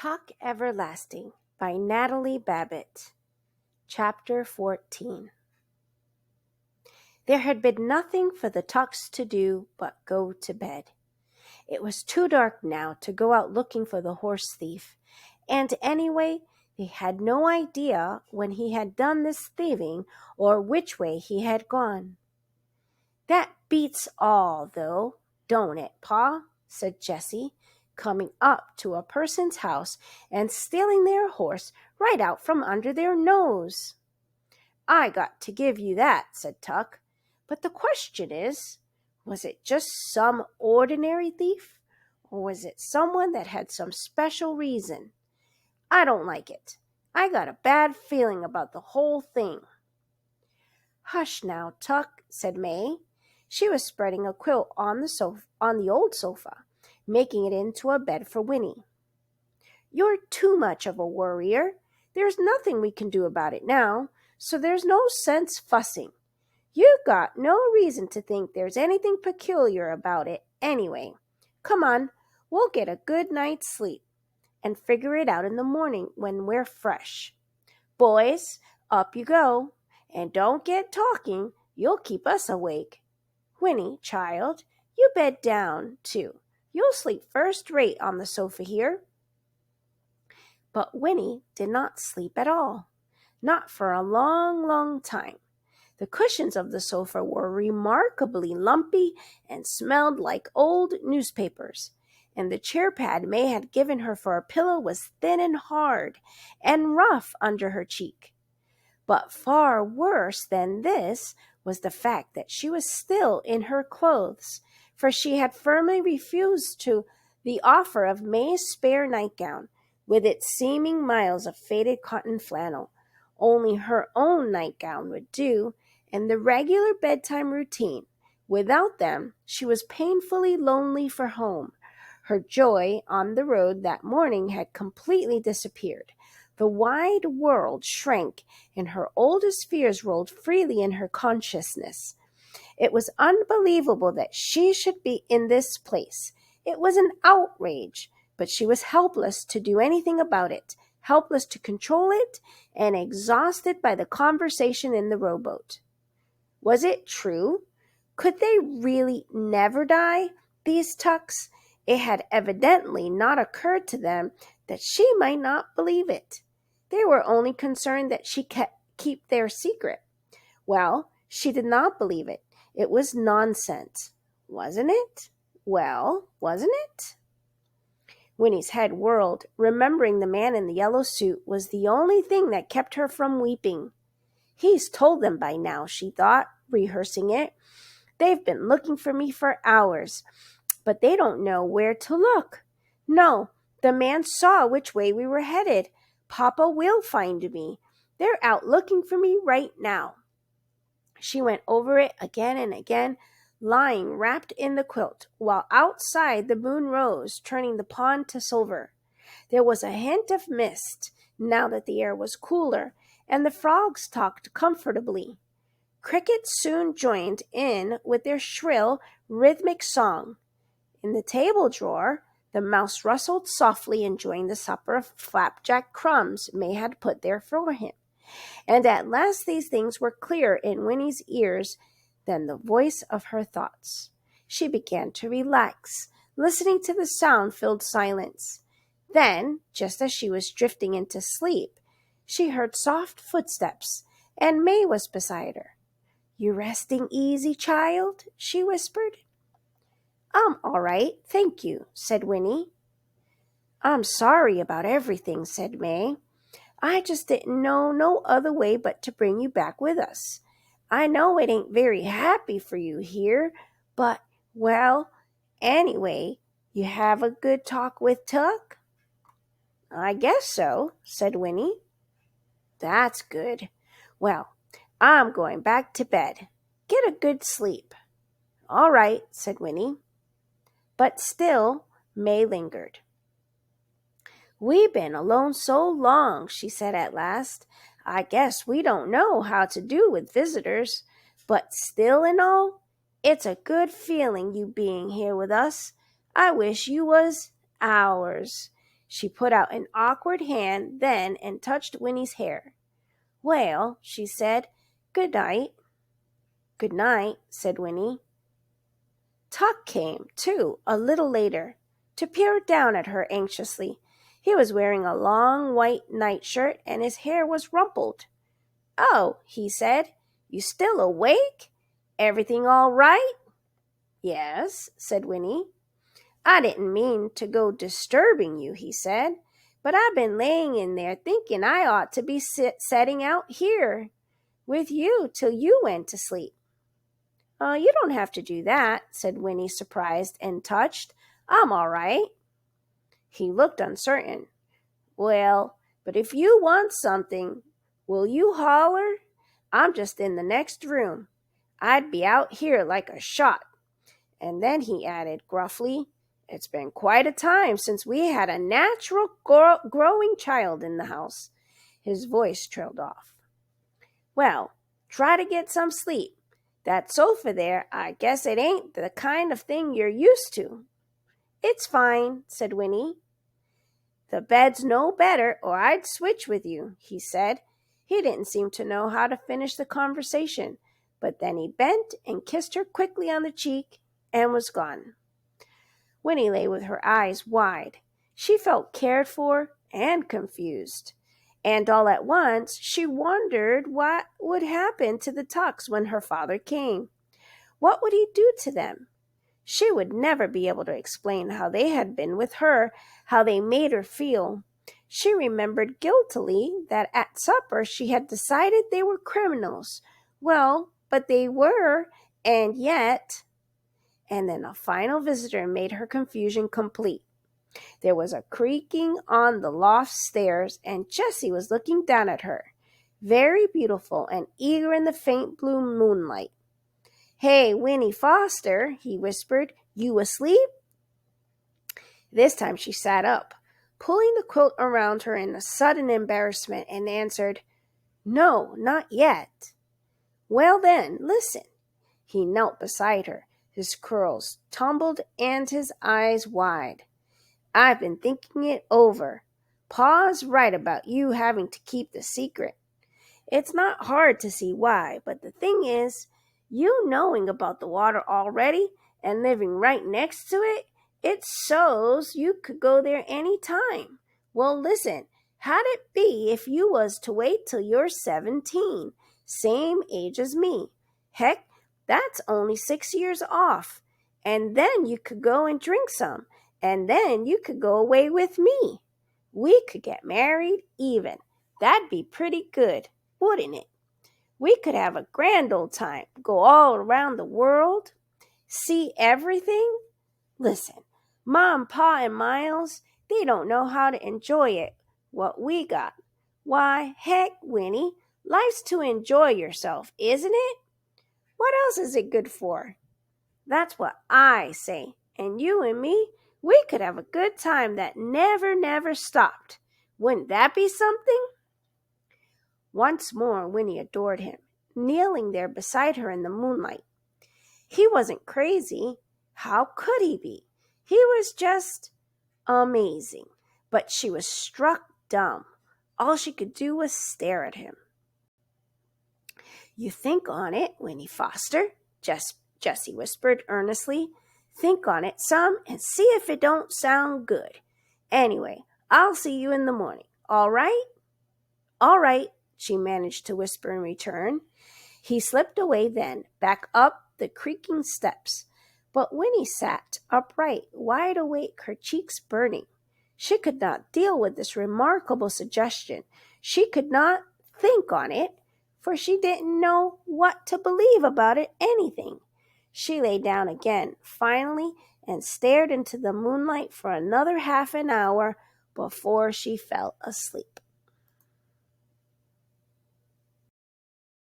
Talk Everlasting by Natalie Babbitt. Chapter 14. There had been nothing for the Tucks to do but go to bed. It was too dark now to go out looking for the horse thief, and anyway, they had no idea when he had done this thieving or which way he had gone. "That beats all, though, don't it, Pa?" said Jessie, coming up to a person's house and stealing their horse right out from under their nose. "I got to give you that," said Tuck. "But the question is, was it just some ordinary thief, or was it someone that had some special reason? I don't like it. I got a bad feeling about the whole thing." "Hush now, Tuck," said May. She was spreading a quilt on the old sofa, making it into a bed for Winnie. "You're too much of a worrier. There's nothing we can do about it now, so there's no sense fussing. You've got no reason to think there's anything peculiar about it anyway. Come on, we'll get a good night's sleep and figure it out in the morning when we're fresh. Boys, up you go, and don't get talking. You'll keep us awake. Winnie, child, you bed down, too. You'll sleep first rate on the sofa here." But Winnie did not sleep at all, not for a long, long time. The cushions of the sofa were remarkably lumpy and smelled like old newspapers, and the chair pad May had given her for a pillow was thin and hard and rough under her cheek. But far worse than this was the fact that she was still in her clothes, for she had firmly refused the offer of May's spare nightgown, with its seeming miles of faded cotton flannel. Only her own nightgown would do, and the regular bedtime routine. Without them, she was painfully lonely for home. Her joy on the road that morning had completely disappeared. The wide world shrank, and her oldest fears rolled freely in her consciousness. It was unbelievable that she should be in this place. It was an outrage, but she was helpless to do anything about it, helpless to control it, and exhausted by the conversation in the rowboat. Was it true? Could they really never die, these Tucks? It had evidently not occurred to them that she might not believe it. They were only concerned that she keep their secret. Well, she did not believe it. It was nonsense, wasn't it? Well, wasn't it? Winnie's head whirled. Remembering the man in the yellow suit was the only thing that kept her from weeping. "He's told them by now," she thought, rehearsing it. "They've been looking for me for hours, but they don't know where to look. No, the man saw which way we were headed. Papa will find me. They're out looking for me right now." She went over it again and again, lying wrapped in the quilt, while outside the moon rose, turning the pond to silver. There was a hint of mist, now that the air was cooler, and the frogs talked comfortably. Crickets soon joined in with their shrill, rhythmic song. In the table drawer, the mouse rustled softly, enjoying the supper of flapjack crumbs May had put there for him. And at last these things were clearer in Winnie's ears than the voice of her thoughts. She began to relax, listening to the sound-filled silence. Then, just as she was drifting into sleep, she heard soft footsteps, and May was beside her. "You resting easy, child?" she whispered. "I'm all right, thank you," said Winnie. "I'm sorry about everything," said May. "I just didn't know no other way but to bring you back with us. I know it ain't very happy for you here, but, well, anyway, you have a good talk with Tuck?" "I guess so," said Winnie. "That's good. Well, I'm going back to bed. Get a good sleep." "All right," said Winnie. But still May lingered. "We been alone so long," she said at last. "I guess we don't know how to do with visitors. But still and all, it's a good feeling you being here with us. I wish you was ours. She put out an awkward hand then and touched Winnie's hair. "Well," she said, "good night." "Good night," said Winnie. Tuck came, too, a little later, to peer down at her anxiously. He was wearing a long white nightshirt and his hair was rumpled. "Oh," he said, "you still awake? Everything all right?" "Yes," said Winnie. "I didn't mean to go disturbing you," he said, "but I've been laying in there thinking I ought to be setting out here with you till you went to sleep." You don't have to do that," said Winnie, surprised and touched. "I'm all right." He looked uncertain. "Well, but if you want something, will you holler? I'm just in the next room. I'd be out here like a shot." And then he added gruffly, "It's been quite a time since we had a natural growing child in the house." His voice trailed off. "Well, try to get some sleep. That sofa there, I guess it ain't the kind of thing you're used to." "It's fine," said Winnie. "The bed's no better, or I'd switch with you," he said. He didn't seem to know how to finish the conversation, but then he bent and kissed her quickly on the cheek and was gone. Winnie lay with her eyes wide. She felt cared for and confused. And all at once she wondered what would happen to the Tucks when her father came. What would he do to them? She would never be able to explain how they had been with her, how they made her feel. She remembered guiltily that at supper she had decided they were criminals. Well, but they were, and yet... And then a final visitor made her confusion complete. There was a creaking on the loft stairs, and Jessie was looking down at her, very beautiful and eager in the faint blue moonlight. "Hey, Winnie Foster," he whispered, "you asleep?" This time she sat up, pulling the quilt around her in a sudden embarrassment, and answered, "No, not yet." "Well then, listen." He knelt beside her, his curls tumbled and his eyes wide. "I've been thinking it over. Pa's right about you having to keep the secret. It's not hard to see why, but the thing is, you knowing about the water already and living right next to it, it's so's you could go there any time. Well, listen, how'd it be if you was to wait till you're 17, same age as me? Heck, that's only 6 years off. And then you could go and drink some, and then you could go away with me. We could get married even. That'd be pretty good, wouldn't it? We could have a grand old time, go all around the world, see everything. Listen, Mom, Pa, and Miles, they don't know how to enjoy it, what we got. Why, heck, Winnie, life's to enjoy yourself, isn't it? What else is it good for? That's what I say. And you and me, we could have a good time that never stopped. Wouldn't that be something?" Once more Winnie adored him, kneeling there beside her in the moonlight. He wasn't crazy. How could he be? He was just amazing. But she was struck dumb. All she could do was stare at him. "You think on it, Winnie Foster," Jessie whispered earnestly. "Think on it some and see if it don't sound good. Anyway, I'll see you in the morning. All right?" "All right," she managed to whisper in return. He slipped away then, back up the creaking steps. But Winnie sat upright, wide awake, her cheeks burning. She could not deal with this remarkable suggestion. She could not think on it, for she didn't know what to believe about it anything. She lay down again, finally, and stared into the moonlight for another half an hour before she fell asleep.